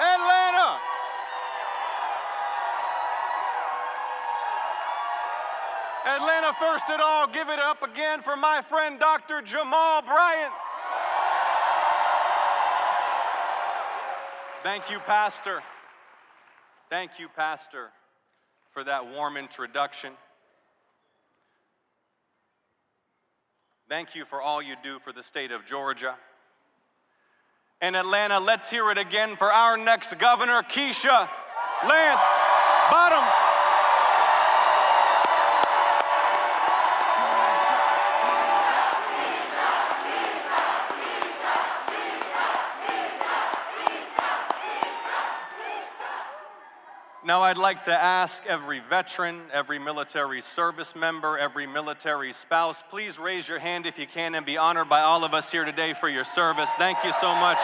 Atlanta. Atlanta first at all, give it up again for my friend Dr. Jamal Bryant. Thank you, Pastor. Thank you, Pastor, for that warm introduction. Thank you for all you do for the state of Georgia. And Atlanta, let's hear it again for our next governor, Keisha Lance Bottoms. Now, I'd like to ask every veteran, every military service member, every military spouse, please raise your hand if you can and be honored by all of us here today for your service. Thank you so much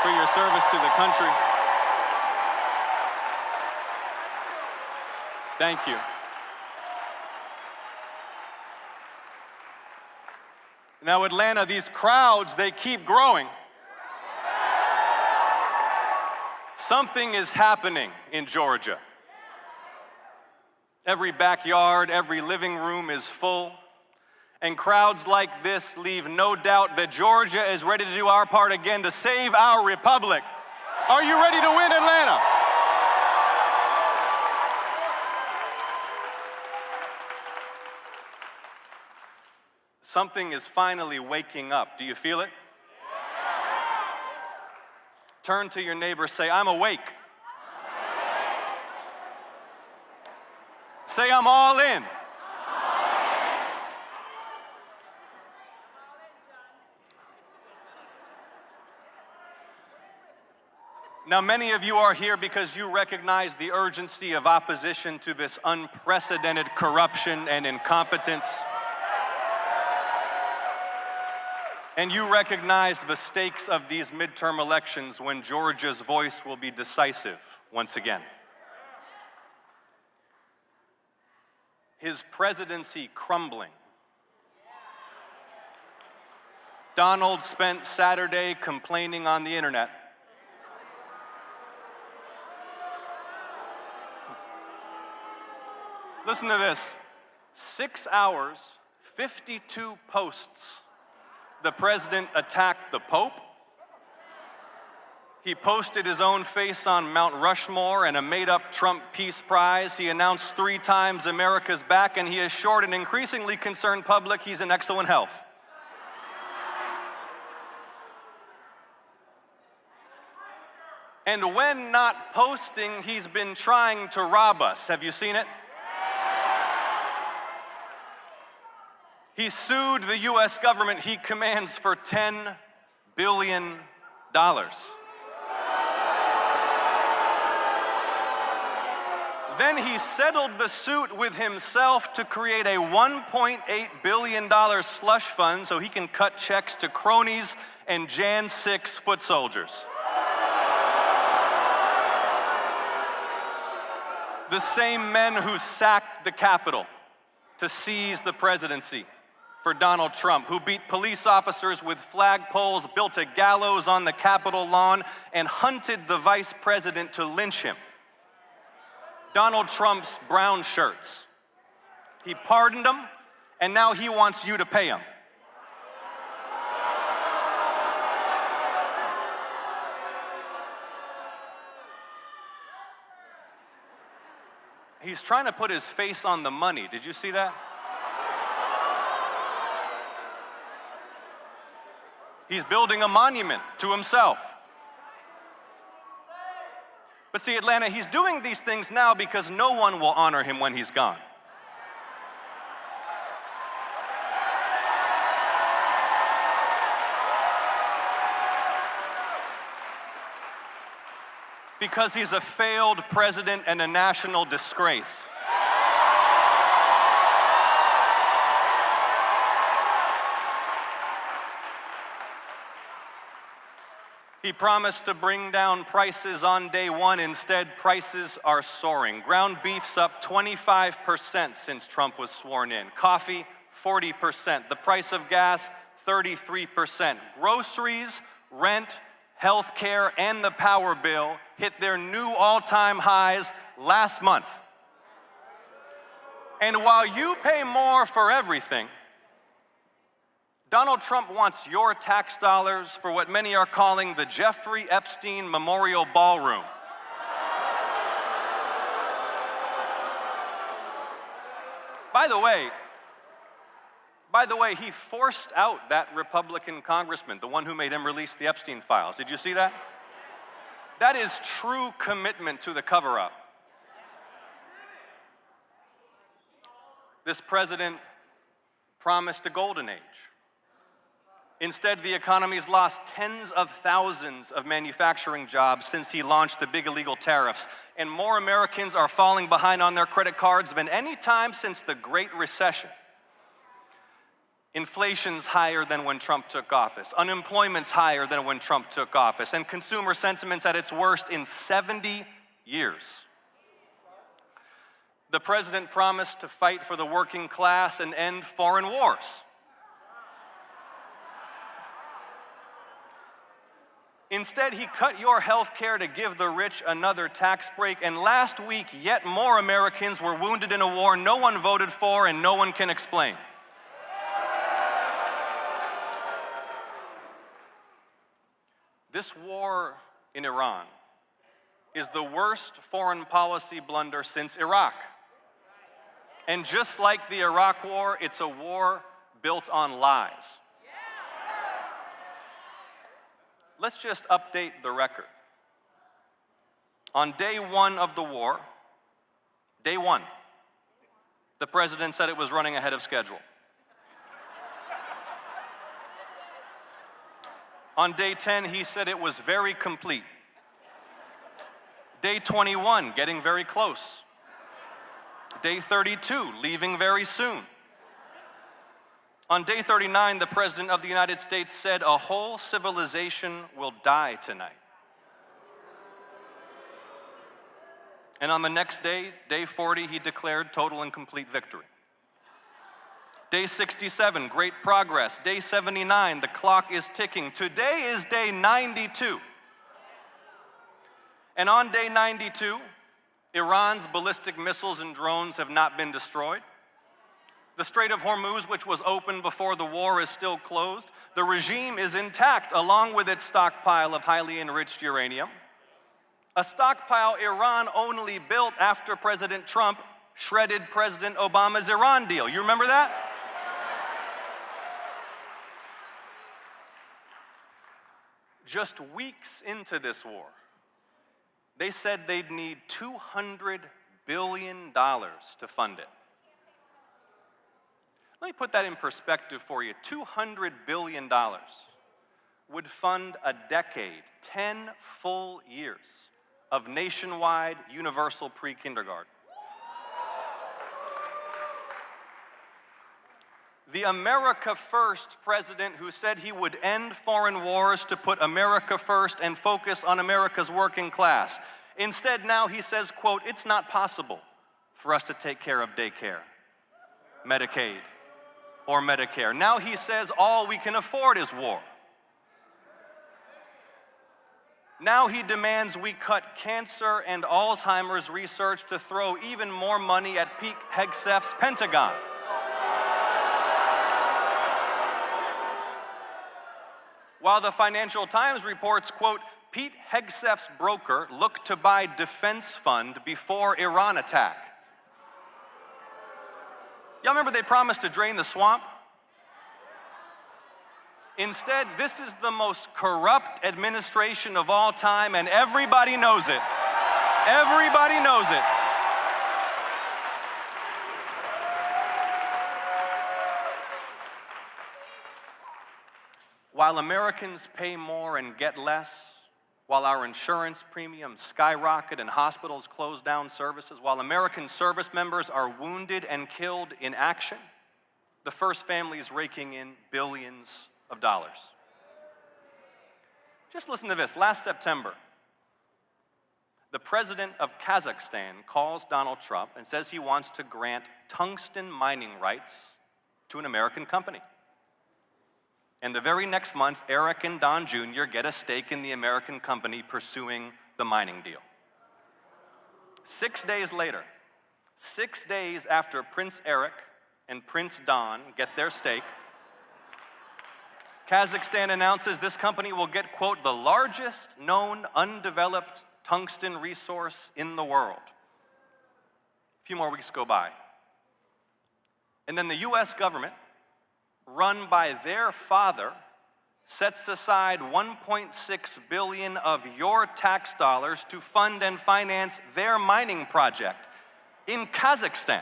for your service to the country. Thank you. Now, Atlanta, these crowds, they keep growing. Something is happening in Georgia. Every backyard, every living room is full, and crowds like this leave no doubt that Georgia is ready to do our part again to save our republic. Are you ready to win, Atlanta? Something is finally waking up. Do you feel it? Turn to your neighbor, say, I'm awake. Say, I'm all in. Now, many of you are here because you recognize the urgency of opposition to this unprecedented corruption and incompetence. And you recognize the stakes of these midterm elections when Georgia's voice will be decisive once again. His presidency crumbling. Donald spent Saturday complaining on the internet. Listen to this. 6 hours, 52 posts. The president attacked the Pope. He posted his own face on Mount Rushmore and a made-up Trump Peace Prize. He announced 3 times America's back, and he assured an increasingly concerned public he's in excellent health. And when not posting, he's been trying to rob us. Have you seen it? He sued the U.S. government he commands for $10 billion. Then he settled the suit with himself to create a $1.8 billion slush fund so he can cut checks to cronies and Jan 6 foot soldiers. The same men who sacked the Capitol to seize the presidency for Donald Trump, who beat police officers with flagpoles, built a gallows on the Capitol lawn, and hunted the vice president to lynch him. Donald Trump's brown shirts. He pardoned them, and now he wants you to pay him. He's trying to put his face on the money. Did you see that? He's building a monument to himself. But see, Atlanta, he's doing these things now because no one will honor him when he's gone. Because he's a failed president and a national disgrace. He promised to bring down prices on day one. Instead, prices are soaring. Ground beef's up 25% since Trump was sworn in. Coffee, 40%. The price of gas, 33%. Groceries, rent, health care, and the power bill hit their new all-time highs last month. And while you pay more for everything, Donald Trump wants your tax dollars for what many are calling the Jeffrey Epstein Memorial Ballroom. By the way, he forced out that Republican congressman, the one who made him release the Epstein files. Did you see that? That is true commitment to the cover-up. This president promised a golden age. Instead, the economy's lost tens of thousands of manufacturing jobs since he launched the big illegal tariffs, and more Americans are falling behind on their credit cards than any time since the Great Recession. Inflation's higher than when Trump took office. Unemployment's higher than when Trump took office. And consumer sentiment's at its worst in 70 years. The president promised to fight for the working class and end foreign wars. Instead, he cut your health care to give the rich another tax break, and last week, yet more Americans were wounded in a war no one voted for and no one can explain. This war in Iran is the worst foreign policy blunder since Iraq. And just like the Iraq War, it's a war built on lies. Let's just update the record. On day one of the war, day one, the president said it was running ahead of schedule. On day 10, he said it was very complete. Day 21, getting very close. Day 32, leaving very soon. On day 39, the President of the United States said a whole civilization will die tonight. And on the next day, day 40, he declared total and complete victory. Day 67, great progress. Day 79, the clock is ticking. Today is day 92. And on day 92, Iran's ballistic missiles and drones have not been destroyed. The Strait of Hormuz, which was open before the war, is still closed. The regime is intact, along with its stockpile of highly enriched uranium. A stockpile Iran only built after President Trump shredded President Obama's Iran deal. You remember that? Just weeks into this war, they said they'd need $200 billion to fund it. Let me put that in perspective for you. $200 billion would fund a decade, 10 full years of nationwide universal pre-kindergarten. The America First president who said he would end foreign wars to put America first and focus on America's working class. Instead, now he says, quote, it's not possible for us to take care of daycare, Medicaid, or Medicare. Now he says all we can afford is war. Now he demands we cut cancer and Alzheimer's research to throw even more money at Pete Hegseth's Pentagon. While the Financial Times reports, quote, Pete Hegseth's broker looked to buy defense fund before Iran attack. Y'all remember they promised to drain the swamp? Instead, this is the most corrupt administration of all time, and everybody knows it. Everybody knows it. While Americans pay more and get less, while our insurance premiums skyrocket and hospitals close down services, while American service members are wounded and killed in action, the first family is raking in billions of dollars. Just listen to this. Last September, the president of Kazakhstan calls Donald Trump and says he wants to grant tungsten mining rights to an American company. And the very next month, Eric and Don Jr. get a stake in the American company pursuing the mining deal. 6 days later, 6 days after Prince Eric and Prince Don get their stake, Kazakhstan announces this company will get, quote, the largest known undeveloped tungsten resource in the world. A few more weeks go by. And then the US government, run by their father, sets aside $1.6 billion of your tax dollars to fund and finance their mining project in Kazakhstan.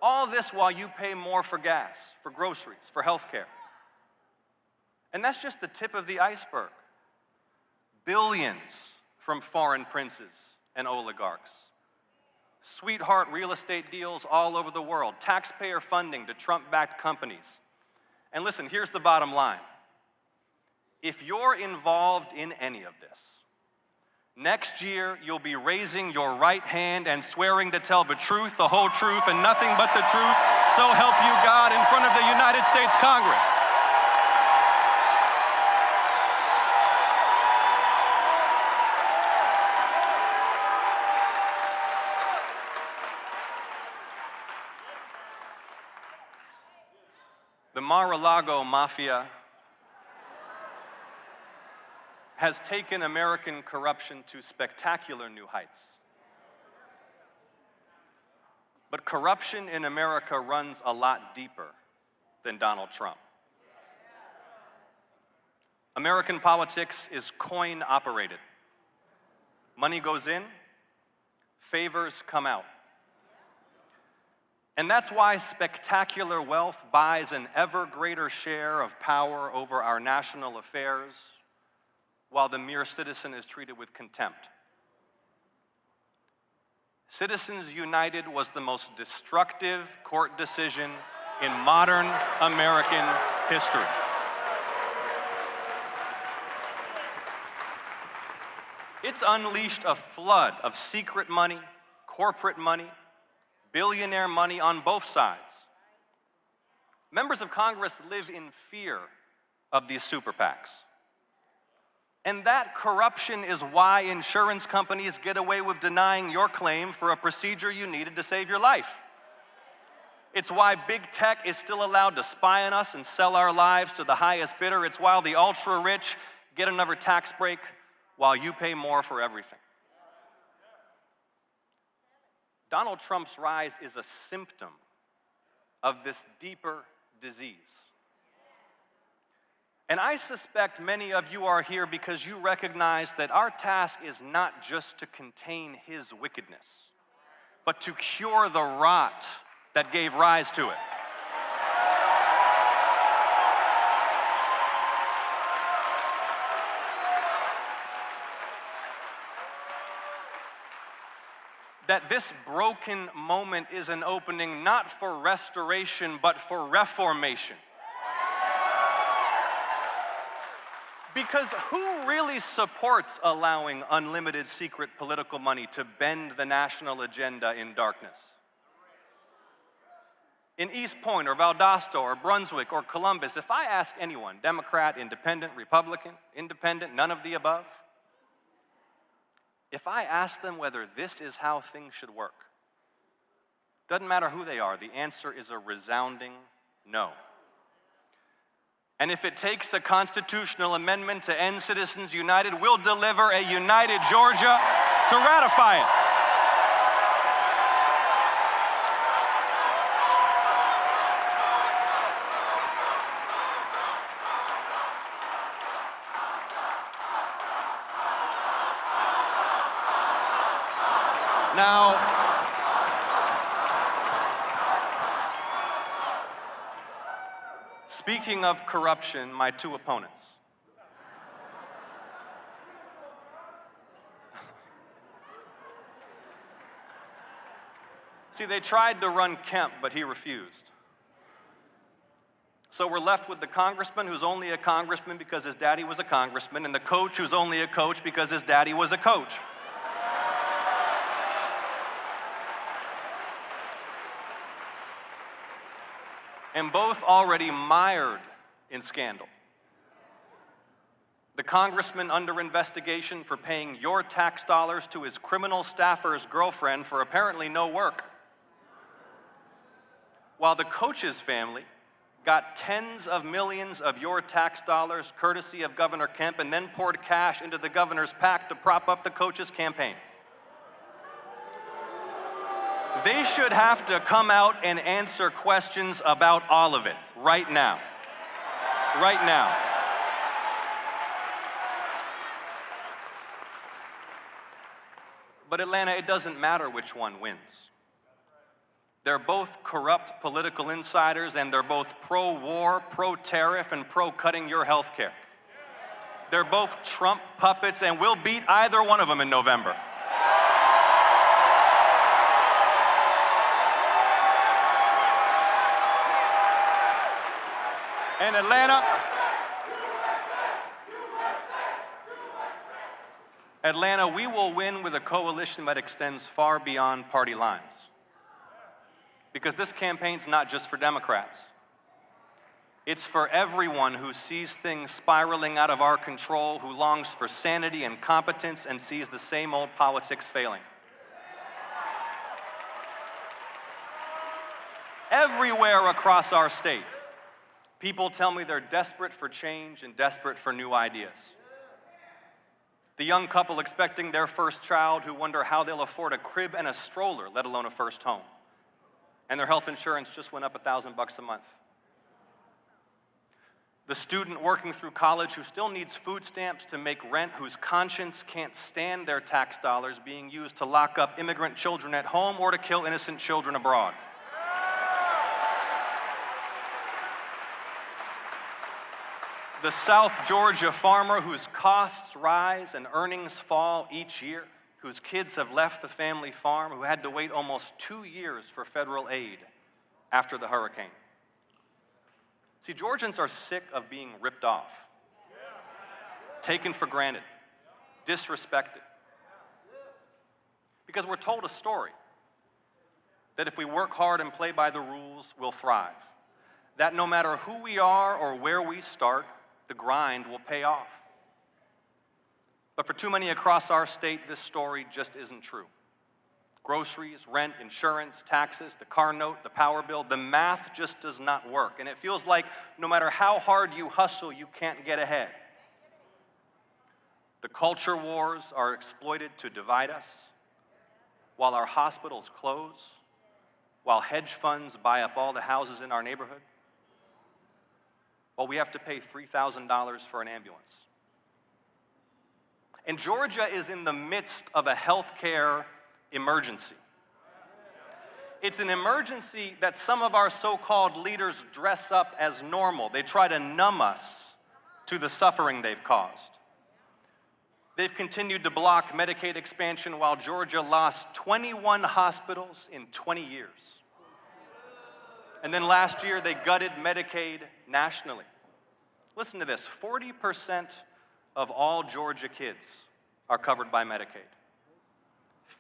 All this while you pay more for gas, for groceries, for healthcare. And that's just the tip of the iceberg. Billions from foreign princes and oligarchs. Sweetheart real estate deals all over the world. Taxpayer funding to Trump-backed companies. And listen, here's the bottom line. If you're involved in any of this, next year, you'll be raising your right hand and swearing to tell the truth, the whole truth, and nothing but the truth, so help you God, in front of the United States Congress. The Mar-a-Lago Mafia has taken American corruption to spectacular new heights. But corruption in America runs a lot deeper than Donald Trump. American politics is coin operated. Money goes in, favors come out. And that's why spectacular wealth buys an ever greater share of power over our national affairs, while the mere citizen is treated with contempt. Citizens United was the most destructive court decision in modern American history. It's unleashed a flood of secret money, corporate money, billionaire money on both sides. Members of Congress live in fear of these super PACs. And that corruption is why insurance companies get away with denying your claim for a procedure you needed to save your life. It's why big tech is still allowed to spy on us and sell our lives to the highest bidder. It's why the ultra-rich get another tax break while you pay more for everything. Donald Trump's rise is a symptom of this deeper disease. And I suspect many of you are here because you recognize that our task is not just to contain his wickedness, but to cure the rot that gave rise to it. That this broken moment is an opening not for restoration, but for reformation. Because who really supports allowing unlimited secret political money to bend the national agenda in darkness? In East Point or Valdosta or Brunswick or Columbus, if I ask anyone, Democrat, Independent, Republican, Independent, none of the above, if I ask them whether this is how things should work, doesn't matter who they are, the answer is a resounding no. And if it takes a constitutional amendment to end Citizens United, we'll deliver a united Georgia to ratify it. Now, speaking of corruption, my two opponents. See, they tried to run Kemp, but he refused. So we're left with the congressman who's only a congressman because his daddy was a congressman, and the coach who's only a coach because his daddy was a coach. and both already mired in scandal. The congressman under investigation for paying your tax dollars to his criminal staffer's girlfriend for apparently no work. While the coach's family got tens of millions of your tax dollars courtesy of Governor Kemp and then poured cash into the governor's PAC to prop up the coach's campaign. They should have to come out and answer questions about all of it right now. Right now. But Atlanta, it doesn't matter which one wins. They're both corrupt political insiders, and they're both pro-war, pro-tariff, and pro-cutting your health care. They're both Trump puppets, and we'll beat either one of them in November. And Atlanta, we will win with a coalition that extends far beyond party lines. Because this campaign's not just for Democrats. It's for everyone who sees things spiraling out of our control, who longs for sanity and competence and sees the same old politics failing. Everywhere across our state, people tell me they're desperate for change and desperate for new ideas. The young couple expecting their first child who wonder how they'll afford a crib and a stroller, let alone a first home. And their health insurance just went up $1,000 a month. The student working through college who still needs food stamps to make rent, whose conscience can't stand their tax dollars being used to lock up immigrant children at home or to kill innocent children abroad. The South Georgia farmer whose costs rise and earnings fall each year, whose kids have left the family farm, who had to wait almost 2 years for federal aid after the hurricane. See, Georgians are sick of being ripped off, taken for granted, disrespected. Because we're told a story that if we work hard and play by the rules, we'll thrive. That no matter who we are or where we start, the grind will pay off. But for too many across our state, this story just isn't true. Groceries, rent, insurance, taxes, the car note, the power bill, the math just does not work. And it feels like no matter how hard you hustle, you can't get ahead. The culture wars are exploited to divide us, while our hospitals close, while hedge funds buy up all the houses in our neighborhood, while we have to pay $3,000 for an ambulance. And Georgia is in the midst of a healthcare emergency. It's an emergency that some of our so-called leaders dress up as normal. They try to numb us to the suffering they've caused. They've continued to block Medicaid expansion while Georgia lost 21 hospitals in 20 years. And then last year, they gutted Medicaid nationally. Listen to this, 40% of all Georgia kids are covered by Medicaid.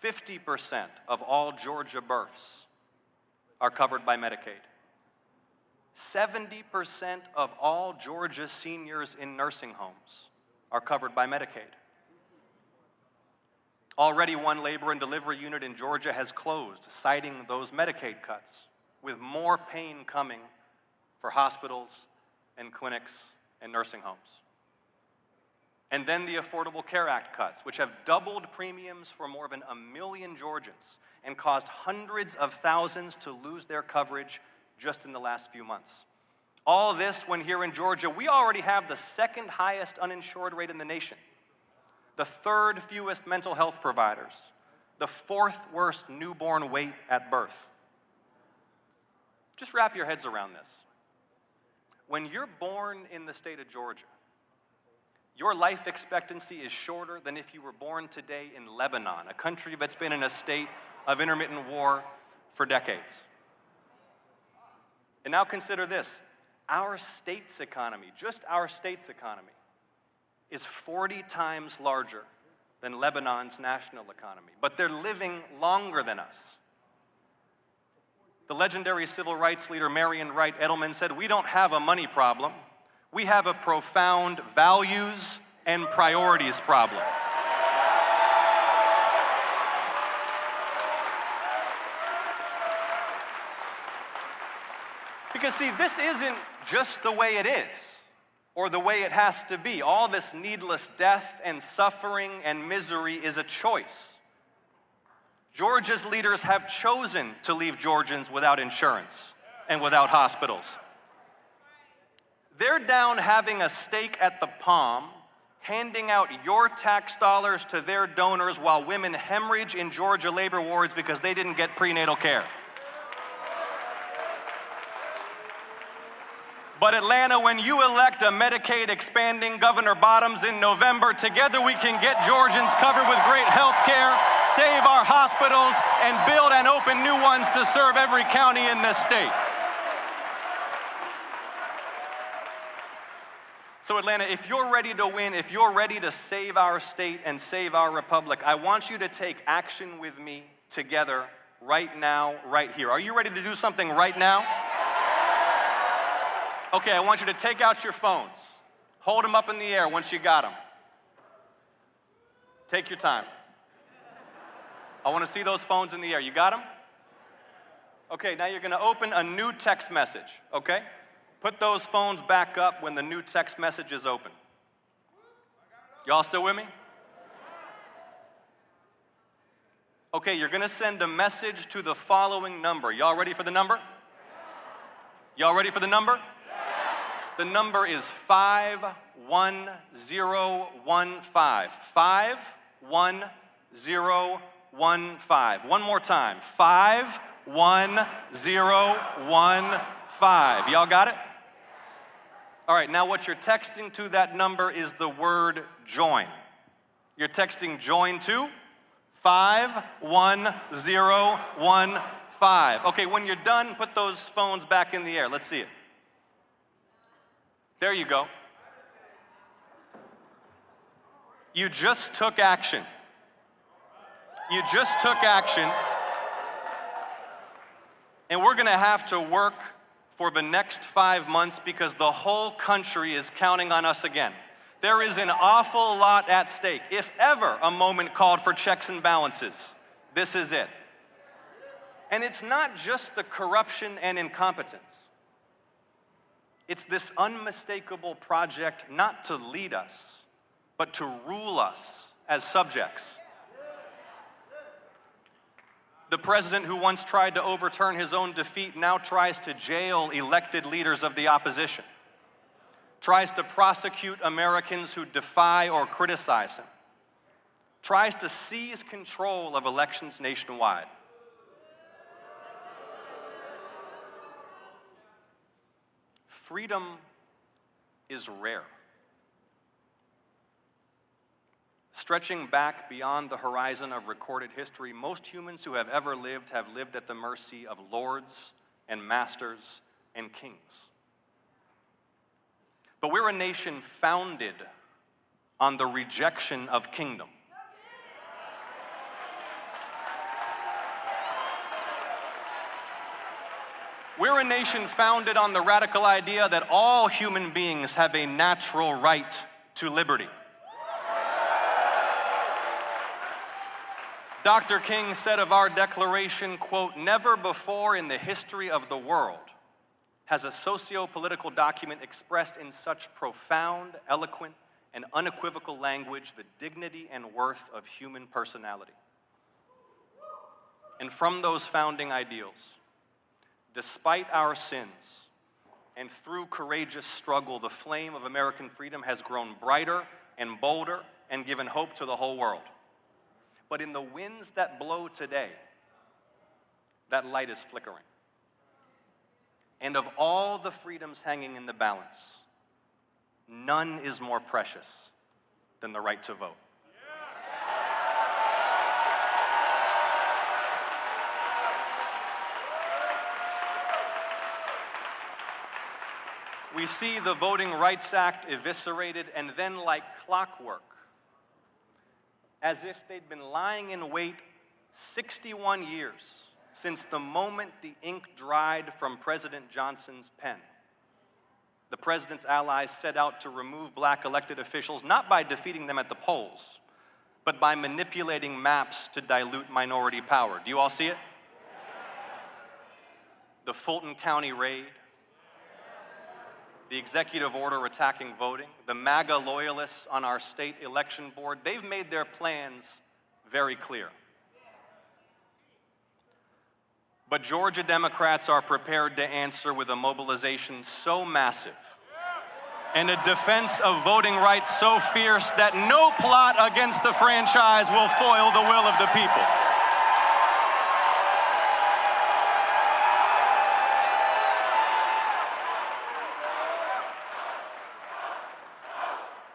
50% of all Georgia births are covered by Medicaid. 70% of all Georgia seniors in nursing homes are covered by Medicaid. Already one labor and delivery unit in Georgia has closed, citing those Medicaid cuts, with more pain coming for hospitals and clinics and nursing homes. And then the Affordable Care Act cuts, which have doubled premiums for more than 1 million Georgians and caused hundreds of thousands to lose their coverage just in the last few months. All this when here in Georgia, we already have the second highest uninsured rate in the nation, the third fewest mental health providers, the fourth worst newborn weight at birth. Just wrap your heads around this. When you're born in the state of Georgia, your life expectancy is shorter than if you were born today in Lebanon, a country that's been in a state of intermittent war for decades. And now consider this, our state's economy, just our state's economy, is 40 times larger than Lebanon's national economy, but they're living longer than us. The legendary civil rights leader Marion Wright Edelman said, "We don't have a money problem. We have a profound values and priorities problem." Because see, this isn't just the way it is or the way it has to be. All this needless death and suffering and misery is a choice. Georgia's leaders have chosen to leave Georgians without insurance and without hospitals. They're down having a steak at the Palm, handing out your tax dollars to their donors while women hemorrhage in Georgia labor wards because they didn't get prenatal care. But Atlanta, when you elect a Medicaid expanding Governor Bottoms in November, together we can get Georgians covered with great health care, save our hospitals, and build and open new ones to serve every county in this state. So Atlanta, if you're ready to win, if you're ready to save our state and save our republic, I want you to take action with me together right now, right here. Are you ready to do something right now? Okay, I want you to take out your phones. Hold them up in the air once you got them. Take your time. I want to see those phones in the air. You got them? Okay, now you're going to open a new text message, okay? Put those phones back up when the new text message is open. Y'all still with me? Okay, you're going to send a message to the following number. Y'all ready for the number? Y'all ready for the number? The number is 51015. 51015. One more time. 51015. Y'all got it? All right, now what you're texting to that number is the word join. You're texting join to 51015. Okay, when you're done, put those phones back in the air. Let's see it. There you go. You just took action. You just took action. And we're going to have to work for the next 5 months because the whole country is counting on us again. There is an awful lot at stake. If ever a moment called for checks and balances, this is it. And it's not just the corruption and incompetence. It's this unmistakable project not to lead us, but to rule us as subjects. The president who once tried to overturn his own defeat now tries to jail elected leaders of the opposition, tries to prosecute Americans who defy or criticize him, tries to seize control of elections nationwide. Freedom is rare. Stretching back beyond the horizon of recorded history, most humans who have ever lived have lived at the mercy of lords and masters and kings. But we're a nation founded on the rejection of kingdom. We're a nation founded on the radical idea that all human beings have a natural right to liberty. Dr. King said of our declaration, quote, "Never before in the history of the world has a socio-political document expressed in such profound, eloquent, and unequivocal language the dignity and worth of human personality." And from those founding ideals, despite our sins and through courageous struggle, the flame of American freedom has grown brighter and bolder and given hope to the whole world. But in the winds that blow today, that light is flickering. And of all the freedoms hanging in the balance, none is more precious than the right to vote. We see the Voting Rights Act eviscerated, and then like clockwork, as if they'd been lying in wait 61 years since the moment the ink dried from President Johnson's pen. The president's allies set out to remove black elected officials, not by defeating them at the polls, but by manipulating maps to dilute minority power. Do you all see it? The Fulton County raid, the executive order attacking voting, the MAGA loyalists on our state election board, they've made their plans very clear. But Georgia Democrats are prepared to answer with a mobilization so massive and a defense of voting rights so fierce that no plot against the franchise will foil the will of the people.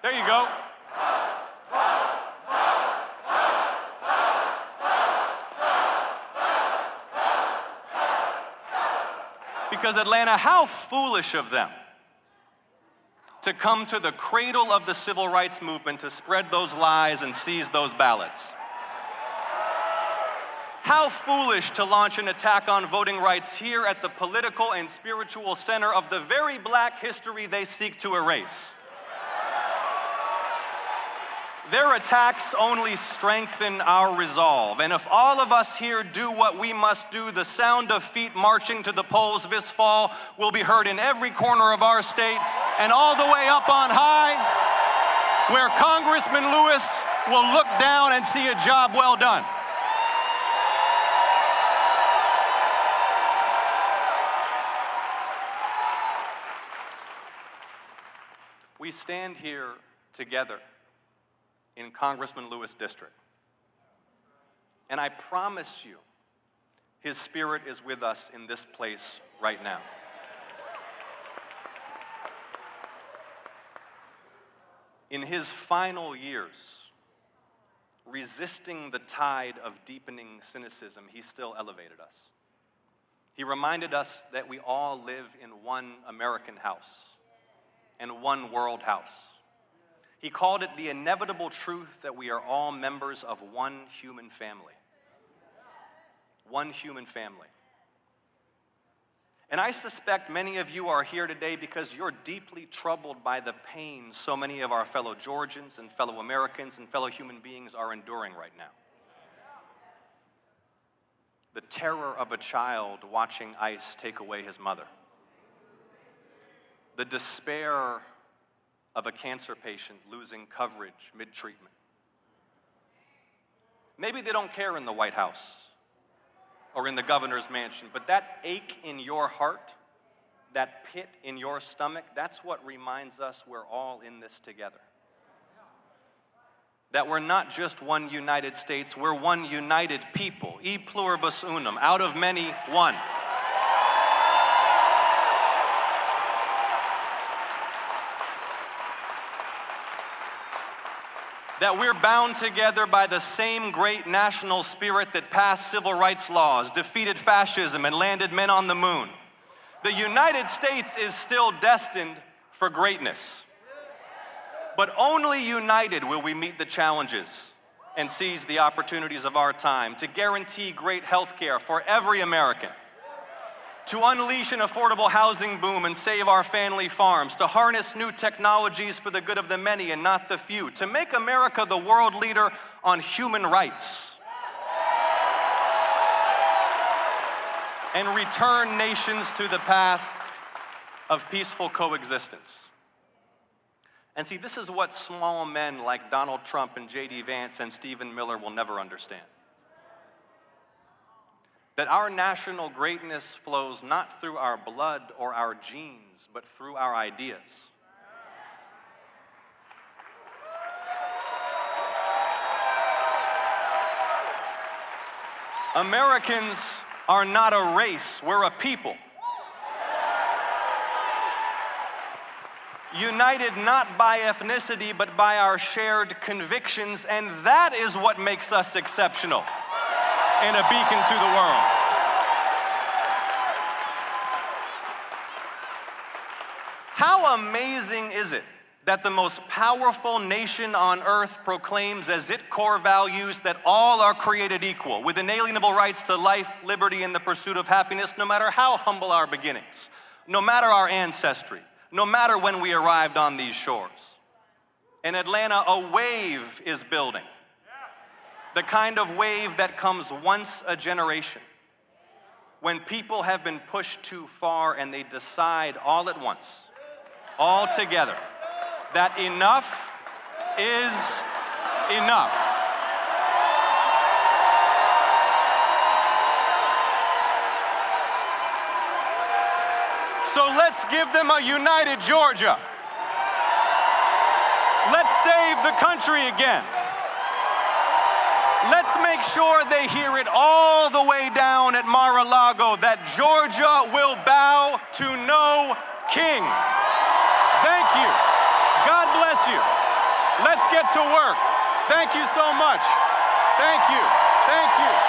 There you go. Because Atlanta, how foolish of them to come to the cradle of the civil rights movement to spread those lies and seize those ballots. How foolish to launch an attack on voting rights here at the political and spiritual center of the very black history they seek to erase. Their attacks only strengthen our resolve, and if all of us here do what we must do, the sound of feet marching to the polls this fall will be heard in every corner of our state and all the way up on high, where Congressman Lewis will look down and see a job well done. We stand here together in Congressman Lewis' district. And I promise you, his spirit is with us in this place right now. In his final years, resisting the tide of deepening cynicism, he still elevated us. He reminded us that we all live in one American house and one world house. He called it the inevitable truth that we are all members of one human family. One human family. And I suspect many of you are here today because you're deeply troubled by the pain so many of our fellow Georgians and fellow Americans and fellow human beings are enduring right now. The terror of a child watching ICE take away his mother. The despair of a cancer patient losing coverage mid-treatment. Maybe they don't care in the White House or in the governor's mansion, but that ache in your heart, that pit in your stomach, that's what reminds us we're all in this together. That we're not just one United States, we're one united people, e pluribus unum, out of many, one. That we're bound together by the same great national spirit that passed civil rights laws, defeated fascism, and landed men on the moon. The United States is still destined for greatness. But only united will we meet the challenges and seize the opportunities of our time to guarantee great health care for every American, to unleash an affordable housing boom and save our family farms, to harness new technologies for the good of the many and not the few, to make America the world leader on human rights, and return nations to the path of peaceful coexistence. And see, this is what small men like Donald Trump and J.D. Vance and Stephen Miller will never understand. That our national greatness flows not through our blood or our genes, but through our ideas. Americans are not a race, we're a people. United not by ethnicity, but by our shared convictions, and that is what makes us exceptional and a beacon to the world. How amazing is it that the most powerful nation on earth proclaims as its core values that all are created equal, with inalienable rights to life, liberty, and the pursuit of happiness, no matter how humble our beginnings, no matter our ancestry, no matter when we arrived on these shores. In Atlanta, a wave is building. The kind of wave that comes once a generation, when people have been pushed too far and they decide all at once, all together, that enough is enough. So let's give them a united Georgia. Let's save the country again. Let's make sure they hear it all the way down at Mar-a-Lago that Georgia will bow to no king. Thank you. God bless you. Let's get to work. Thank you so much. Thank you. Thank you.